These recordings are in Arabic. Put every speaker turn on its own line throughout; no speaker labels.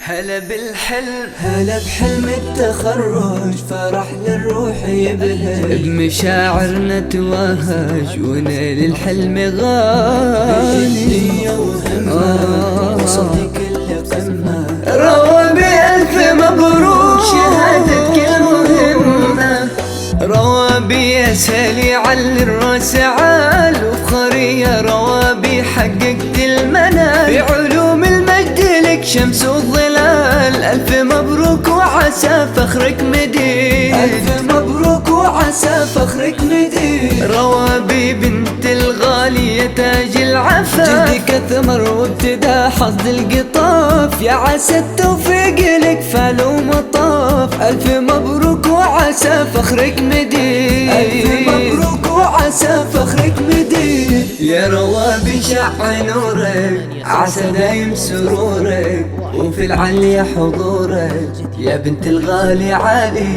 هلا بالحلم،
هلا بحلم التخرج، فرح للروح يبهج،
بمشاعرنا توهج ونيل الحلم غالي.
بجدية وهمة وصلت كل قمة،
روى بألف مبروك شهادة كل مهمة. روى بيسالي على الراس عال وفخرية، روى بحققت المنال بعلوم المجد لك شمس والظلال. ألف مبروك وعسى فخرك مديد،
ألف مبروك وعسى فخرك مديد.
روى ببنت الغالية تاج العفاف،
جدك ثمر وابتدى حصد القطاف، يا عسى التوفيق لك فال ومطاف.
ألف مبروك وعسى فخرك مديد،
ألف مبروك وعسى فخرك مديد.
يا روى بشع نورك عسى دايم سرورك، وفي العليا حضورك يا بنت الغالي علي.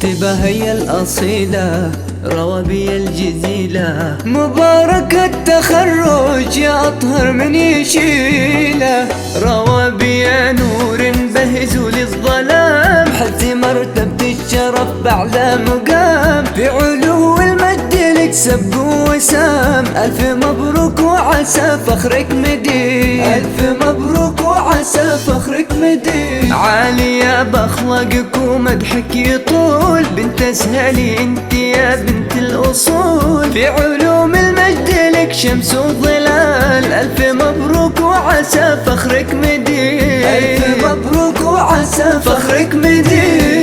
تبهي الأصيلة روى بي الجزيلة، مبارك التخرج يا أطهر من يشيله. روى بي نور بهز للظلام، حلت مرتبة الشرف بأعلى مقام، في علو المجد لك سب وسام. ألف مبروك وعسى فخرك مديد،
ألف مبروك وعسى فخرك مديد.
عالية بأخلاقك ومدحك يطول، بنت أسهلي انت يا بنت الأصول، في علوم المجد لك شمس وظلال. ألف مبروك وعسى فخرك مديد،
ألف مبروك وعسى
فخرك مديد.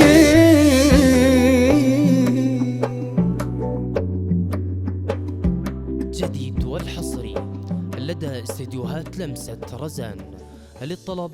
الجديد والحصري لدى استديوهات لمسة رزان. للطلب